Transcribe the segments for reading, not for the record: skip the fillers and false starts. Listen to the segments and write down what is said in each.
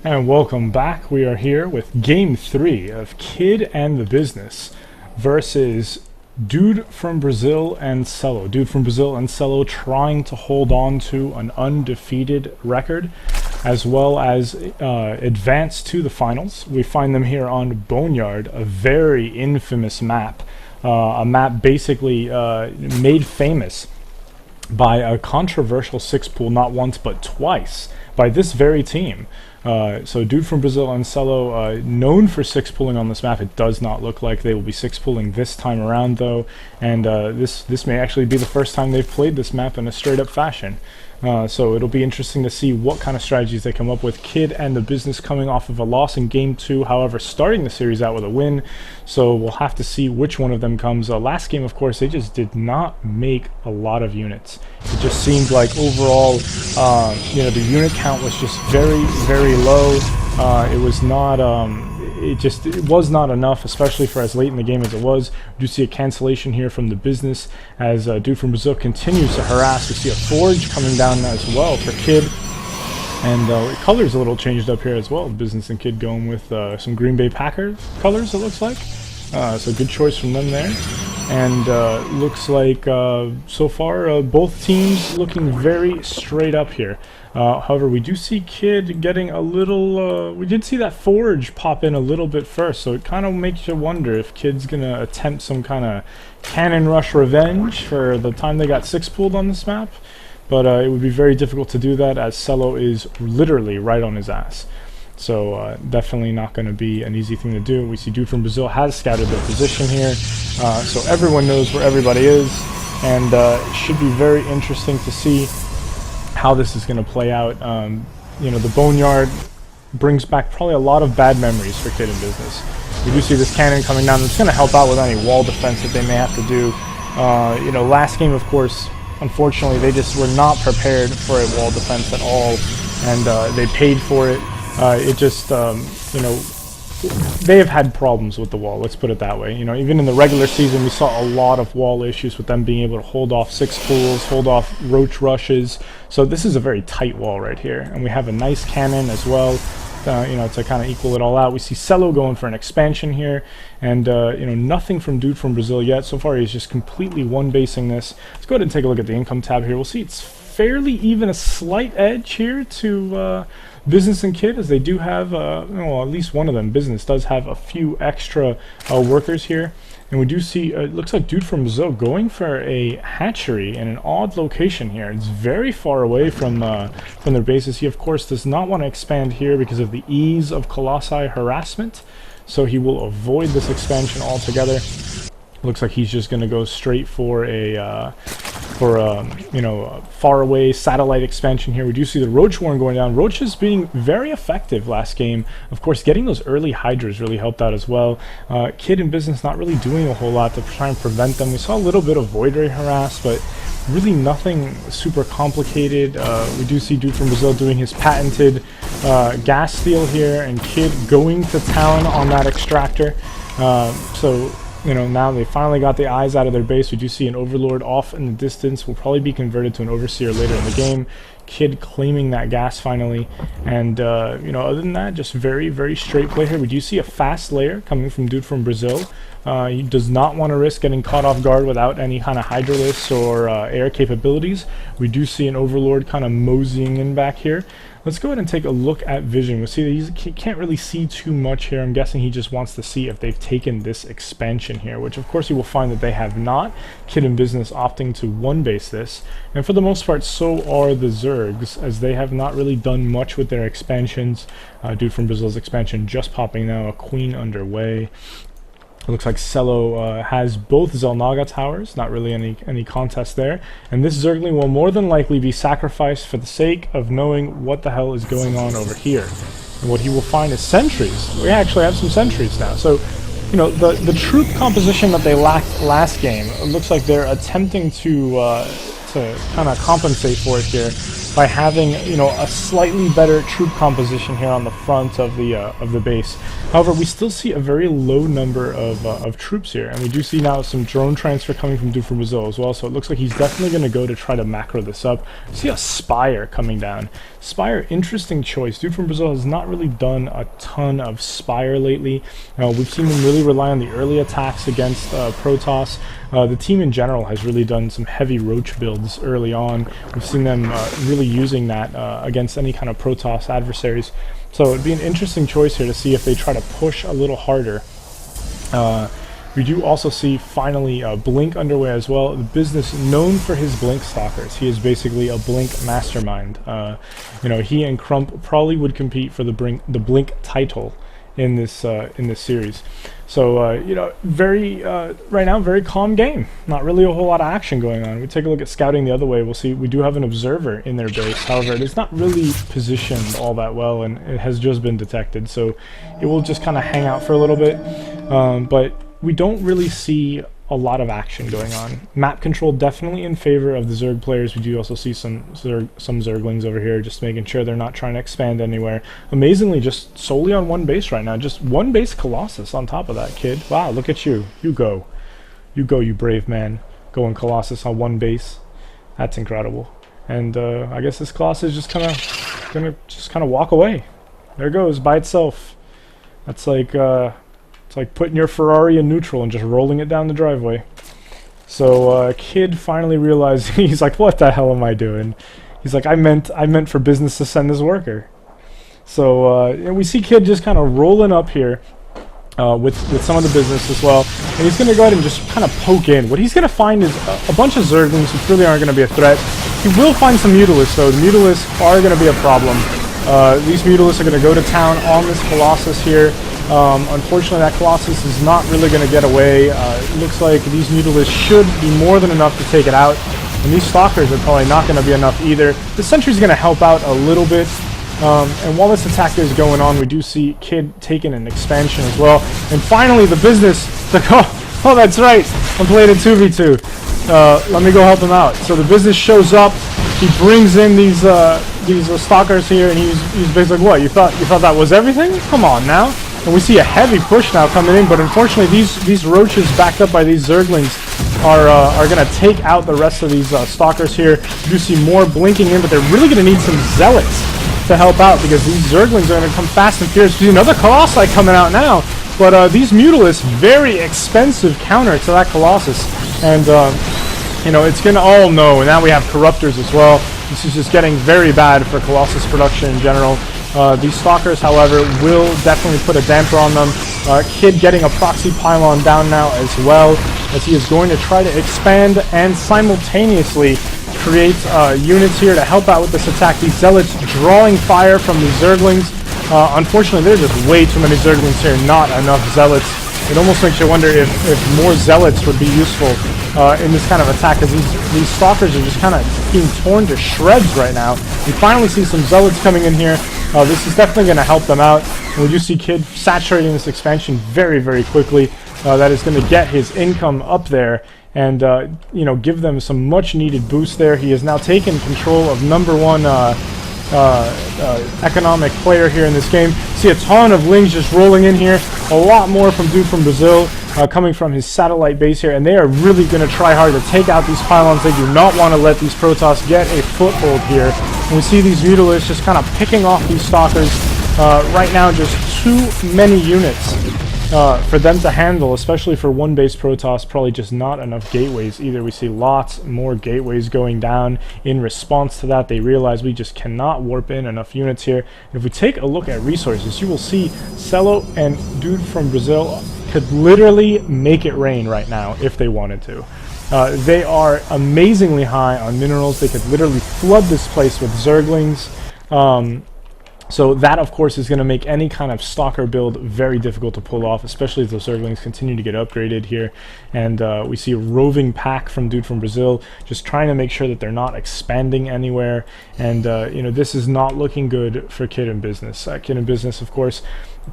And welcome back. We are here with Game 3 of Kid and the Business versus Dude from Brazil and Celo. Dude from Brazil and Celo trying to hold on to an undefeated record as well as advance to the finals. We find them here on Boneyard, a very infamous map. A map basically made famous by a controversial six-pool not once but twice by this very team. So Dude from Brazil and Celo, known for six-pooling on this map. It does not look like they will be six-pooling this time around, though, and this may actually be the first time they've played this map in a straight-up fashion. So it'll be interesting to see what kind of strategies they come up with. Kid and the Business coming off of a loss in Game 2, however, starting the series out with a win. So we'll have to see which one of them comes. Last game, of course, they just did not make a lot of units. It just seemed like overall, the unit count was just very, very low. It was not... it was not enough, especially for as late in the game as it was. We do see a cancellation here from the Business as Dude from Brazil continues to harass. We see a Forge coming down as well for Kid. And colors a little changed up here as well. Business and Kid going with some Green Bay Packers colors, it looks like. So good choice from them there. And looks like so far both teams looking very straight up here. However, we do see Kid getting a little... we did see that Forge pop in a little bit first, so it kind of makes you wonder if Kid's going to attempt some kind of cannon rush revenge for the time they got six-pooled on this map. But it would be very difficult to do that as Celo is literally right on his ass. So definitely not going to be an easy thing to do. We see Dude from Brazil has scouted their position here, so everyone knows where everybody is, and it should be very interesting to see how this is going to play out. The Boneyard brings back probably a lot of bad memories for Kid and Business. We do see this cannon coming down. It's going to help out with any wall defense that they may have to do. Last game, of course, unfortunately, they just were not prepared for a wall defense at all, and they paid for it. They have had problems with the wall, let's put it that way. Even in the regular season, we saw a lot of wall issues with them being able to hold off six pools, hold off roach rushes. So this is a very tight wall right here. And we have a nice cannon as well, to kind of equal it all out. We see Celo going for an expansion here, and nothing from Dude from Brazil yet. So far, he's just completely one-basing this. Let's go ahead and take a look at the income tab here. We'll see it's fairly even, a slight edge here to Business and Kid, as they do have, at least one of them, Business, does have a few extra workers here. And we do see, it looks like Dude from Brazil going for a hatchery in an odd location here. It's very far away from their bases. He, of course, does not want to expand here because of the ease of Colossi harassment. So he will avoid this expansion altogether. Looks like he's just going to go straight for a far away satellite expansion here. We do see the Roach Warren going down. Roach is being very effective last game. Of course, getting those early Hydras really helped out as well. Kid and Business not really doing a whole lot to try and prevent them. We saw a little bit of Void Ray harass, but really nothing super complicated. We do see Dude from Brazil doing his patented gas steal here, and Kid going to town on that extractor. Now they finally got the eyes out of their base. We do see an Overlord off in the distance. Will probably be converted to an Overseer later in the game. Kid claiming that gas finally. And, other than that, just very, very straight play here. We do see a fast layer coming from Dude from Brazil. He does not want to risk getting caught off guard without any kind of Hydralisk or air capabilities. We do see an Overlord kind of moseying in back here. Let's go ahead and take a look at vision. We'll see that he can't really see too much here. I'm guessing he just wants to see if they've taken this expansion here, which of course he will find that they have not. Kid and Business opting to one-base this. And for the most part, so are the Zergs, as they have not really done much with their expansions. Dude from Brazil's expansion just popping now, a Queen underway. It looks like Celo has both Zelnaga towers, not really any contest there. And this Zergling will more than likely be sacrificed for the sake of knowing what the hell is going on over here. And what he will find is sentries. We actually have some sentries now. So, the troop composition that they lacked last game, it looks like they're attempting to to kind of compensate for it here by having, you know, a slightly better troop composition here on the front of the base. However, we still see a very low number of troops here, and we do see now some drone transfer coming from DudeFromBrzl as well. So it looks like he's definitely going to go to try to macro this up. We see a Spire coming down. Spire, interesting choice. DudeFromBrzl has not really done a ton of Spire lately. We've seen him really rely on the early attacks against Protoss. The team in general has really done some heavy Roach builds early on. We've seen them really using that against any kind of Protoss adversaries. So it'd be an interesting choice here to see if they try to push a little harder. We do also see finally Blink underway as well. The business known for his Blink stalkers. He is basically a Blink mastermind. You know, he and Crump probably would compete for the Blink title in this series. So you know, right now very calm game. Not really a whole lot of action going on. We take a look at scouting the other way. We'll see we do have an observer in their base. However, it is not really positioned all that well, and it has just been detected. So it will just kind of hang out for a little bit. But we don't really see a lot of action going on. Map control definitely in favor of the Zerg players. We do also see some Zerglings over here, just making sure they're not trying to expand anywhere. Amazingly, just solely on one base right now. Just one base Colossus on top of that, kid. Wow, look at you. You go. You go, you brave man. Going Colossus on one base. That's incredible. And I guess this Colossus is just gonna walk away. There it goes by itself. That's like it's like putting your Ferrari in neutral and just rolling it down the driveway. So Kid finally realized, he's like, what the hell am I doing? He's like, I meant for business to send this worker. So and we see Kid just kind of rolling up here with some of the business as well. And he's going to go ahead and just kind of poke in. What he's going to find is a bunch of Zerglings, which really aren't going to be a threat. He will find some Mutalisks, though. The Mutalisks are going to be a problem. These Mutalisks are going to go to town on this Colossus here. Unfortunately, that Colossus is not really going to get away. It looks like these Mutalisks should be more than enough to take it out. And these Stalkers are probably not going to be enough either. The Sentry's going to help out a little bit. And while this attack is going on, we do see Kid taking an expansion as well. And finally, the business, oh, that's right, I'm playing in 2v2. Let me go help him out. So the business shows up. He brings in these Stalkers here, and he's basically, what, you thought that was everything? Come on now. And we see a heavy push now coming in, but unfortunately these Roaches backed up by these Zerglings are going to take out the rest of these Stalkers here. You do see more blinking in, but they're really going to need some Zealots to help out, because these Zerglings are going to come fast and furious. We see another Colossi coming out now, but these Mutalisks, very expensive counter to that Colossus. And you know, it's going to, oh no, and now we have Corruptors as well. This is just getting very bad for Colossus production in general. These Stalkers, however, will definitely put a damper on them. Kid getting a proxy pylon down now as well, as he is going to try to expand and simultaneously create units here to help out with this attack. These Zealots drawing fire from these Zerglings. Unfortunately, there's just way too many Zerglings here, not enough Zealots. It almost makes you wonder if more Zealots would be useful in this kind of attack, because these Stalkers are just kind of being torn to shreds right now. We finally see some Zealots coming in here. This is definitely going to help them out. And we do see Kid saturating this expansion very, very quickly. That is going to get his income up there and you know, give them some much needed boost there. He has now taken control of #1 economic player here in this game. See a ton of Lings just rolling in here. A lot more from DudeFromBrzl coming from his satellite base here, and they are really going to try hard to take out these pylons. They do not want to let these Protoss get a foothold here. And we see these Mutalisks just kind of picking off these Stalkers. Right now, just too many units for them to handle, especially for one base Protoss. Probably just not enough gateways either. We see lots more gateways going down. In response to that, they realize we just cannot warp in enough units here. If we take a look at resources, you will see Celo and DudeFromBrzl could literally make it rain right now if they wanted to. They are amazingly high on minerals. They could literally flood this place with Zerglings. So that, of course, is going to make any kind of Stalker build very difficult to pull off, especially as those Zerglings continue to get upgraded here. And we see a roving pack from DudeFromBrzl, just trying to make sure that they're not expanding anywhere. And you know, this is not looking good for Kid and Business. Kid and Business, of course,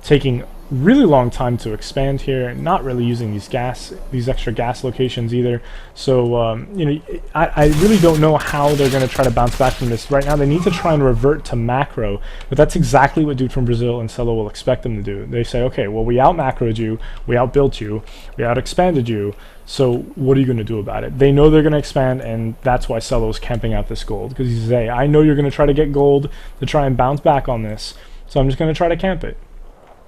taking really long time to expand here, not really using these extra gas locations either. So you know, I really don't know how they're going to try to bounce back from this. Right now they need to try and revert to macro, but that's exactly what DudeFromBrzl and Celo will expect them to do. They say, okay, well, we out macroed you, we outbuilt you, we out expanded you, so what are you going to do about it? They know they're going to expand, and that's why Celo's camping out this gold, because he says, hey, I know you're going to try to get gold to try and bounce back on this, so I'm just going to try to camp it.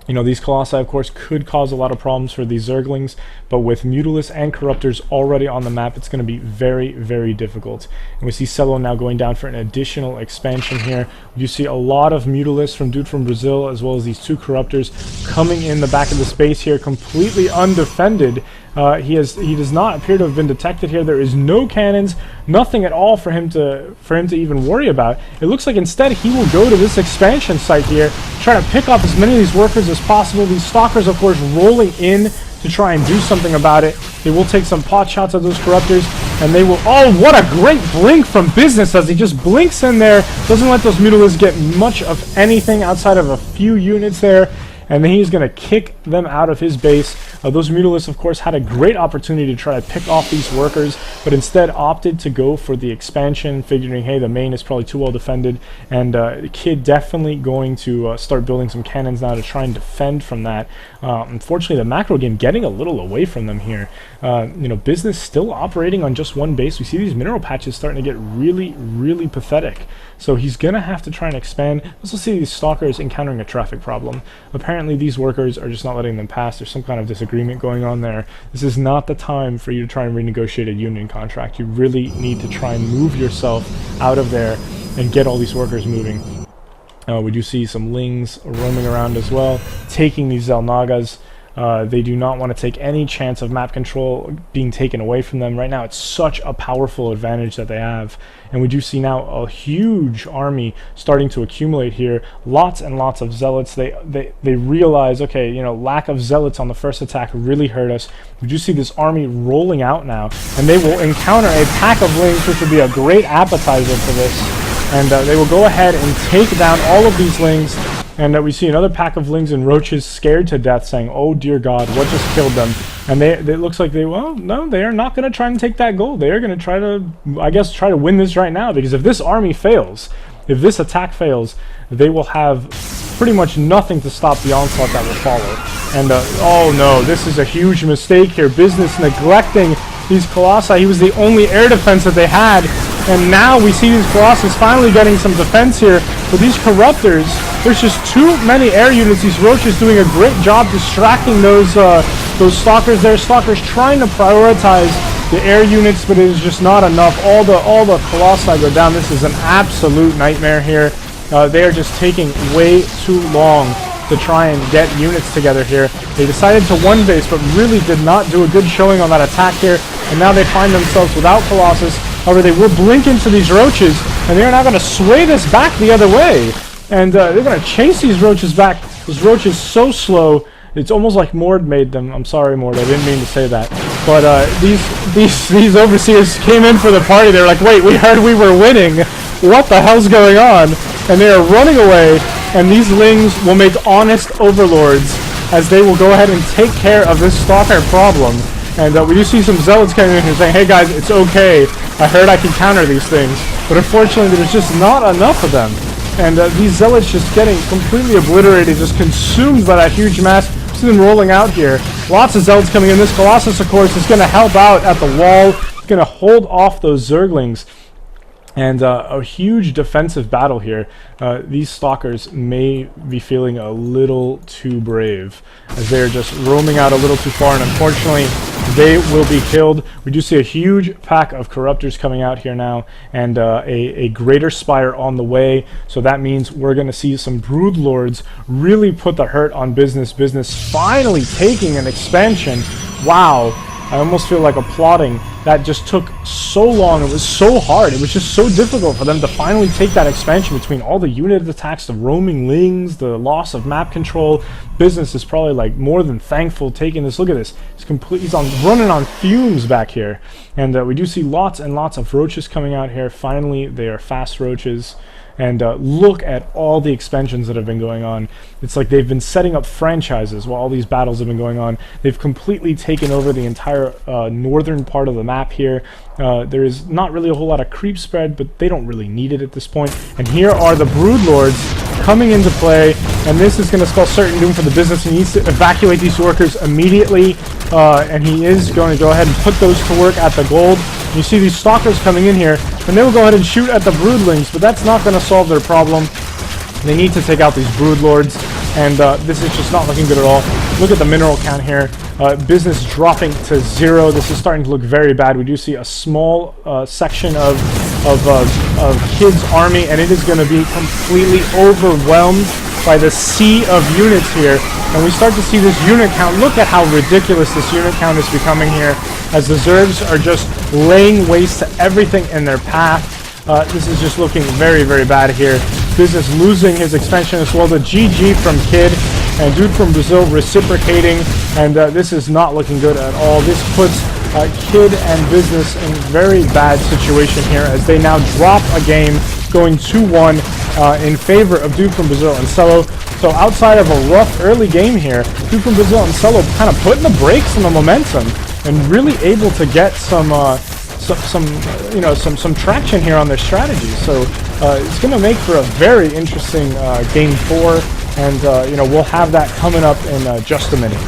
You know, these Colossi, of course, could cause a lot of problems for these Zerglings, but with Mutalisks and Corruptors already on the map, it's going to be very, very difficult. And we see Celo now going down for an additional expansion here. You see a lot of Mutalisks from DudeFromBrzl, as well as these 2 Corruptors coming in the back of the space here, completely undefended. He does not appear to have been detected here. There is no cannons, nothing at all for him to even worry about. It looks like instead he will go to this expansion site here, try to pick off as many of these workers as possible. These Stalkers, of course, rolling in to try and do something about it. They will take some pot shots at those Corruptors, and they will... Oh, what a great blink from Business as he just blinks in there. Doesn't let those Mutalisks get much of anything outside of a few units there. And then he's going to kick them out of his base. Those Mutalisks, of course, had a great opportunity to try to pick off these workers, but instead opted to go for the expansion, figuring, hey, the main is probably too well defended, and Kid definitely going to start building some cannons now to try and defend from that. Unfortunately, the macro game getting a little away from them here. You know, Business still operating on just one base. We see these mineral patches starting to get really, really pathetic. So he's going to have to try and expand. Let's also see these Stalkers encountering a traffic problem. Apparently these workers are just not letting them pass. There's some kind of disagreement going on there. This is not the time for you to try and renegotiate a union contract. You really need to try and move yourself out of there and get all these workers moving. We do see some Lings roaming around as well, taking these Xel'Nagas. They do not want to take any chance of map control being taken away from them. Right now, it's such a powerful advantage that they have. And we do see now a huge army starting to accumulate here. Lots and lots of Zealots. They realize, okay, you know, lack of Zealots on the first attack really hurt us. We do see this army rolling out now, and they will encounter a pack of Lings, which would be a great appetizer for this. And they will go ahead and take down all of these Lings. And we see another pack of Lings and Roaches scared to death, saying, oh dear God, what just killed them? And it looks like well, no, they are not going to try and take that gold. They are going to try to, I guess, try to win this right now. Because if this army fails, if this attack fails, they will have pretty much nothing to stop the onslaught that will follow. And, oh no, this is a huge mistake here. Business neglecting these Colossi. He was the only air defense that they had. And now we see these Colossus finally getting some defense here. But these Corruptors, there's just too many air units. These Roaches doing a great job distracting those Stalkers there. Stalkers trying to prioritize the air units, but it is just not enough. All the Colossi go down. This is an absolute nightmare here. They are just taking way too long to try and get units together here. They decided to one base, but really did not do a good showing on that attack here. And now they find themselves without Colossus. However, they will blink into these Roaches, and they are now going to sway this back the other way. And they're going to chase these Roaches back. This Roach is so slow. It's almost like Mord made them. I'm sorry, Mord. I didn't mean to say that. But these overseers came in for the party. They're like, wait, we heard we were winning. What the hell's going on? And they are running away. And these Lings will make honest overlords as they will go ahead and take care of this Stalker problem. And we do see some Zealots coming in here saying, hey guys, it's okay. I heard I can counter these things. But unfortunately, there's just not enough of them. And these Zealots just getting completely obliterated, just consumed by that huge mass. See them rolling out here. Lots of Zealots coming in. This Colossus, of course, is going to help out at the wall. It's going to hold off those Zerglings. And a huge defensive battle here. These Stalkers may be feeling a little too brave as they're just roaming out a little too far, and unfortunately they will be killed. We do see a huge pack of Corruptors coming out here now, and a Greater Spire on the way. So that means we're going to see some Broodlords really put the hurt on Business. Business finally taking an expansion. Wow. I almost feel like applauding. That just took so long. It was so hard. It was just so difficult for them to finally take that expansion between all the unit attacks, the roaming Lings, the loss of map control. Business is probably like more than thankful taking this. Look at this. He's running on fumes back here. And we do see lots and lots of Roaches coming out here. Finally, they are fast Roaches. And look at all the expansions that have been going on. It's like they've been setting up franchises while all these battles have been going on. They've completely taken over the entire northern part of the map here. There is not really a whole lot of creep spread, but they don't really need it at this point. And here are the Brood Lords coming into play, and this is going to spell certain doom for the business. He needs to evacuate these workers immediately, and he is going to go ahead and put those to work at the gold. You see these stalkers coming in here, and they will go ahead and shoot at the broodlings, but that's not going to solve their problem. They need to take out these brood lords, and this is just not looking good at all. Look at the mineral count here. Business dropping to 0. This is starting to look very bad. We do see a small section of Kid's army, and it is going to be completely overwhelmed by the sea of units here. And we start to see this unit count. Look at how ridiculous this unit count is becoming here, as the Zergs are just laying waste to everything in their path. This is just looking very, very bad here. Business losing his expansion as well. The GG from Kid and DudeFromBrzl reciprocating, and this is not looking good at all. This puts Kid and Business in very bad situation here, as they now drop a game going 2-1 in favor of DudeFromBrzl and Celo. So outside of a rough early game here, DudeFromBrzl and Celo kind of putting the brakes on the momentum and really able to get some traction here on their strategy. So it's going to make for a very interesting game 4, and we'll have that coming up in just a minute.